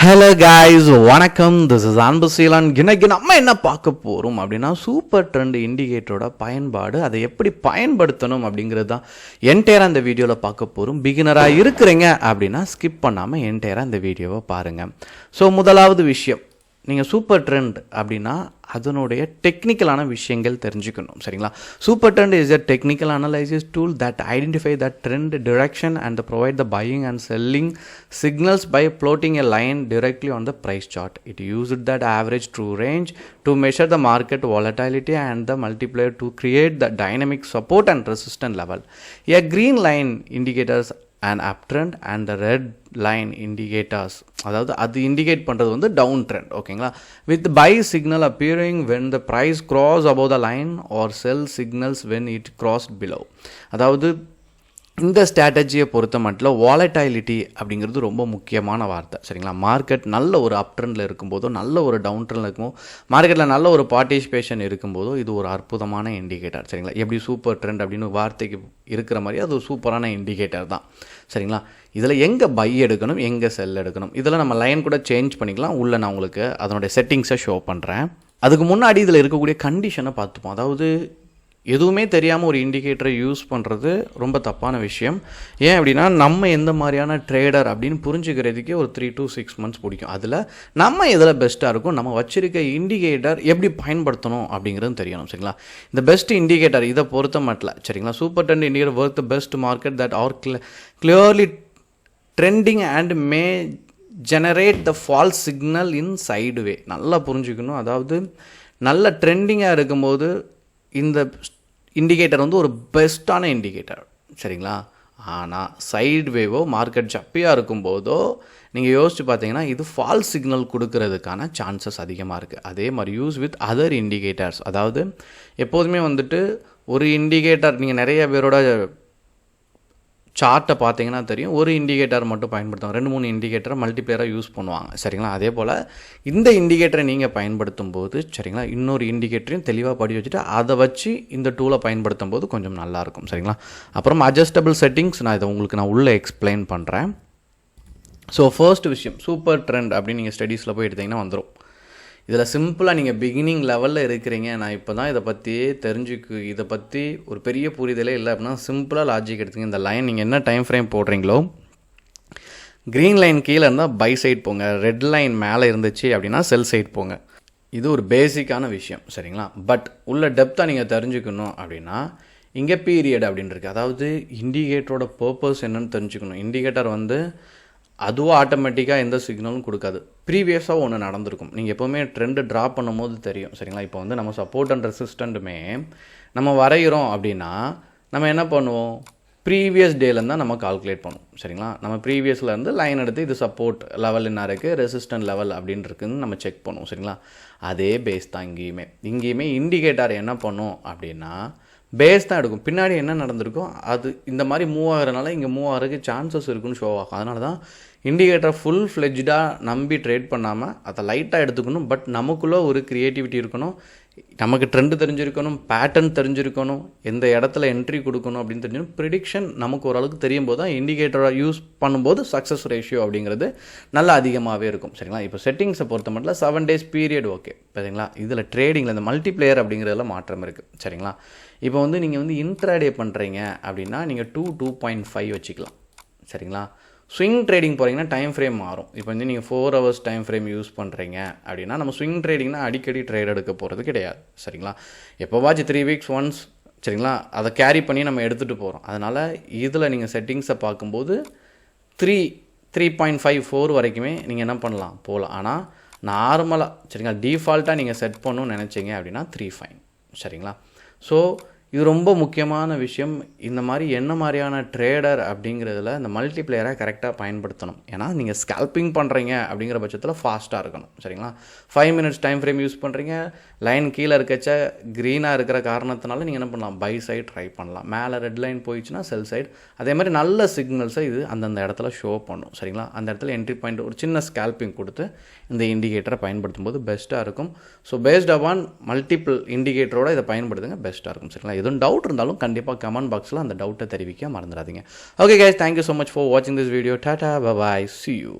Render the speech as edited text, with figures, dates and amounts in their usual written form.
Hello guys, வணக்கம். This is Anbuseelan. இன்னைக்கு நம்ம என்ன பார்க்க போகிறோம் அப்படின்னா, சூப்பர் ட்ரெண்ட் இண்டிகேட்டரோட பயன்பாடு, அதை எப்படி பயன்படுத்தணும் அப்படிங்கிறது தான் என்டையராக இந்த வீடியோவில் பார்க்க போகிறோம். பிகினராக இருக்கிறீங்க அப்படின்னா ஸ்கிப் பண்ணாமல் என்டையராக இந்த வீடியோவை பாருங்கள். ஸோ முதலாவது விஷயம், நீங்கள் சூப்பர் ட்ரெண்ட் அப்படின்னா அதனுடைய டெக்னிக்கலான விஷயங்கள் தெரிஞ்சுக்கணும். சரிங்களா? Super trend is a technical analysis tool that identify the trend direction and provide the buying and selling signals by plotting a line directly on the price chart. It used that average true range to measure the market volatility and the multiplier to create the dynamic support and resistance level. A green line indicators an uptrend and the red line indicators, அதாவது அது indicate பண்ணுறது வந்து down trend. ஓகேங்களா? With by signal appearing when the price cross above the line or sell signals when it crossed below. அதாவது இந்த ஸ்ட்ராட்டஜியை பொறுத்த மட்டும் volatility அப்படிங்கிறது ரொம்ப முக்கியமான வார்த்தை. சரிங்களா? மார்க்கெட் நல்ல ஒரு அப் ட்ரெண்டில் இருக்கும்போதோ, நல்ல ஒரு டவுன் ட்ரெண்டில் இருக்கும்போது, மார்க்கெட்டில் நல்ல ஒரு பார்ட்டிசிபேஷன் இருக்கும்போதோ இது ஒரு அற்புதமான இண்டிகேட்டர். சரிங்களா? எப்படி சூப்பர் ட்ரெண்ட் அப்படின்னு வார்த்தைக்கு இருக்கிற மாதிரி அது ஒரு சூப்பரான இண்டிகேட்டர் தான். சரிங்களா? இதில் எங்கே பை எடுக்கணும், எங்கே செல் எடுக்கணும், இதில் நம்ம லைன் கூட சேஞ்ச் பண்ணிக்கலாம். உள்ளே நான் உங்களுக்கு அதனுடைய செட்டிங்ஸை ஷோ பண்ணுறேன். அதுக்கு முன்னாடி இதில் இருக்கக்கூடிய கண்டிஷனை பார்த்துப்போம். அதாவது எதுவுமே தெரியாமல் ஒரு இண்டிகேட்டரை யூஸ் பண்ணுறது ரொம்ப தப்பான விஷயம். ஏன் அப்படின்னா, நம்ம எந்த மாதிரியான ட்ரேடர் அப்படின்னு புரிஞ்சுக்கிறதுக்கே ஒரு 3 to 6 months பிடிக்கும். அதில் நம்ம எதில் பெஸ்ட்டாக இருக்கும், நம்ம வச்சுருக்க இண்டிகேட்டர் எப்படி பயன்படுத்தணும் அப்படிங்கிறது தெரியணும். சரிங்களா? இந்த பெஸ்ட் இண்டிகேட்டர் இதை பொறுத்த மட்டும் சரிங்களா, super trend indicator work the best market that are clearly trending and may generate the false signal in side way. நல்லா புரிஞ்சுக்கணும். அதாவது நல்ல ட்ரெண்டிங்காக இருக்கும்போது இந்த இண்டிகேட்டர் வந்து ஒரு பெஸ்ட்டான இண்டிகேட்டர். சரிங்களா? ஆனால் சைடு வேவோ மார்க்கெட் ஜப்பியாக இருக்கும்போதோ நீங்கள் யோசித்து பார்த்தீங்கன்னா இது ஃபால்ஸ் சிக்னல் கொடுக்கறதுக்கான சான்சஸ் அதிகமாக இருக்குது. அதே மாதிரி யூஸ் வித் அதர் இண்டிகேட்டர்ஸ். அதாவது எப்போதுமே வந்துட்டு ஒரு இண்டிகேட்டர், நீங்கள் நிறைய பேரோட சார்ட்டை பார்த்தீங்கன்னா தெரியும், ஒரு இண்டிகேட்டர் மட்டும் பயன்படுத்துவாங்க, 2-3 இண்டிகேட்டரை மல்டிப்ளேயராக யூஸ் பண்ணுவாங்க. சரிங்களா? அதே போல் இந்த இண்டிகேட்டரை நீங்கள் பயன்படுத்தும் போது சரிங்களா, இன்னொரு இண்டிகேட்டரையும் தெளிவாக படி வச்சுட்டு அதை வச்சு இந்த டூலை பயன்படுத்தும் போது கொஞ்சம் நல்லாயிருக்கும். சரிங்களா? அப்புறம் அட்ஜஸ்டபிள் செட்டிங்ஸ் நான் இதை உங்களுக்கு உள்ளே எக்ஸ்பிளைன் பண்ணுறேன். ஸோ ஃபர்ஸ்ட் விஷயம், சூப்பர் ட்ரெண்ட் அப்படின்னு நீங்கள் ஸ்டடீஸில் போய் எடுத்திங்கன்னா வந்துடும். இதில் சிம்பிளாக நீங்கள் பிகினிங் லெவலில் இருக்கிறீங்க, நான் இப்போ தான் இதை பற்றியே இதை பற்றி ஒரு பெரிய புரிதலே இல்லை அப்படின்னா சிம்பிளாக லாஜிக் எடுத்துங்க. இந்த லைன் நீங்கள் என்ன டைம் ஃப்ரேம் போடுறீங்களோ, க்ரீன் லைன் கீழே இருந்தால் பை சைட் போங்க, ரெட் லைன் மேலே இருந்துச்சு அப்படின்னா செல் சைட் போங்க. இது ஒரு பேசிக்கான விஷயம். சரிங்களா? பட் உள்ள டெப்த்தாக நீங்கள் தெரிஞ்சுக்கணும் அப்படின்னா இங்கே பீரியட் அப்படின்னு இருக்குது. அதாவது இண்டிகேட்டரோட பர்பஸ் என்னன்னு தெரிஞ்சுக்கணும். இண்டிகேட்டர் வந்து அதுவும் ஆட்டோமேட்டிக்காக எந்த சிக்னலும் கொடுக்காது. ப்ரீவியஸாக ஒன்று நடந்திருக்கும். நீங்கள் எப்போவுமே ட்ரெண்டு ட்ரா பண்ணும்போது தெரியும். சரிங்களா? இப்போ வந்து நம்ம சப்போர்ட் அண்ட் ரெசிஸ்டண்ட்டுமே நம்ம வரைகிறோம் அப்படின்னா நம்ம என்ன பண்ணுவோம், ப்ரீவியஸ் டேலேருந்து தான் நம்ம கால்குலேட் பண்ணுவோம். சரிங்களா? நம்ம ப்ரீவியஸ்லேருந்து லைன் எடுத்து இது சப்போர்ட் லெவல் என்ன இருக்குது, ரெசிஸ்டன்ட் லெவல் அப்படின்னு இருக்குதுன்னு நம்ம செக் பண்ணுவோம். சரிங்களா? அதே பேஸ் தான் இங்கேயுமே இண்டிகேட்டர் என்ன பண்ணும் அப்படின்னா பேஸ் தான் எடுக்கும். பின்னாடி என்ன நடந்திருக்கும் அது இந்த மாதிரி மூவ் ஆகிறதுனால இங்கே மூவ் ஆகிறதுக்கு சான்சஸ் இருக்குன்னு ஷோ ஆகும். அதனால தான் இண்டிகேட்டரை ஃபுல் ஃப்ளெஜ்டாக நம்பி ட்ரேட் பண்ணாமல் அதை லைட்டாக எடுத்துக்கணும். பட் நமக்குள்ளே ஒரு க்ரியேட்டிவிட்டி இருக்கணும், நமக்கு ட்ரெண்டு தெரிஞ்சிருக்கணும், பேட்டர்ன் தெரிஞ்சிருக்கணும், எந்த இடத்துல என்ட்ரி கொடுக்கணும் அப்படின்னு தெரிஞ்சிடும். ப்ரிடிக்ஷன் நமக்கு ஓரளவுக்கு தெரியும் போது தான் இண்டிகேட்டரை யூஸ் பண்ணும்போது சக்ஸஸ் ரேஷியோ அப்படிங்கிறது நல்லா அதிகமாகவே இருக்கும். சரிங்களா? இப்போ செட்டிங்ஸை பொறுத்த மட்டும் 7 days பீரியட் ஓகே. சரிங்களா? இதில் ட்ரேடிங்கில் இந்த மல்டிப்ளேயர் அப்படிங்கிறதுல மாற்றம் இருக்குது. சரிங்களா? இப்போ வந்து நீங்கள் வந்து இன்ட்ராடே பண்ணுறீங்க அப்படின்னா நீங்கள் 2.5 வச்சுக்கலாம். சரிங்களா? ஸ்விங் ட்ரேடிங் போகிறீங்கன்னா டைம் ஃப்ரேம் மாறும். இப்போ வந்து நீங்கள் 4 hours டைம் ஃப்ரேம் யூஸ் பண்ணுறீங்க அப்படின்னா நம்ம ஸ்விங் ட்ரேடிங்னா அடிக்கடி ட்ரேட் எடுக்க போகிறது கிடையாது. சரிங்களா? எப்போவாச்சும் 3 weeks ஒன்ஸ் சரிங்களா அதை கேரி பண்ணி நம்ம எடுத்துகிட்டு போகிறோம். அதனால் இதில் நீங்கள் செட்டிங்ஸை பார்க்கும்போது 3.54 வரைக்குமே நீங்கள் என்ன பண்ணலாம், போகலாம். ஆனால் நார்மலாக சரிங்களா டிஃபால்ட்டாக நீங்கள் செட் பண்ணணும்னு நினச்சிங்க அப்படின்னா 3 fine. சரிங்களா? ஸோ இது ரொம்ப முக்கியமான விஷயம். இந்த மாதிரி என்ன மாதிரியான ட்ரேடர் அப்படிங்கிறதுல இந்த மல்டிப்ளேயரை கரெக்டாக பயன்படுத்தணும். ஏன்னா நீங்கள் ஸ்கேல்பிங் பண்ணுறீங்க அப்படிங்கிற பட்சத்தில் ஃபாஸ்ட்டாக இருக்கணும். சரிங்களா? 5 minutes டைம் ஃப்ரேம் யூஸ் பண்ணுறீங்க, லைன் கீழே இருக்கச்ச க்ரீனாக இருக்கிற காரணத்தினால நீங்கள் என்ன பண்ணலாம், பை சைட் ட்ரை பண்ணலாம். மேலே ரெட் லைன் போயிடுச்சுன்னா செல் சைடு. அதே மாதிரி நல்ல சிக்னல்ஸை இது அந்தந்த இடத்துல ஷோ பண்ணும். சரிங்களா? அந்த இடத்துல என்ட்ரி பாயிண்ட் ஒரு சின்ன ஸ்கேல்பிங் கொடுத்து இந்த இண்டிகேட்டரை பயன்படுத்தும் போது பெஸ்ட்டாக இருக்கும். ஸோ பேஸ்ட் அப்பான் மல்டிபிள் இண்டிகேட்டரோட இதை பயன்படுத்துங்க, பெஸ்ட்டாக இருக்கும். சரிங்களா? எதுவும் டவுட் இருந்தாலும் கண்டிப்பாக கமெண்ட் பாக்ஸில் அந்த டவுட்டை தெரிவிக்க மறந்துடாதீங்க. Okay guys, thank you so much for வாட்சிங் this video. Tata, bye bye, see you.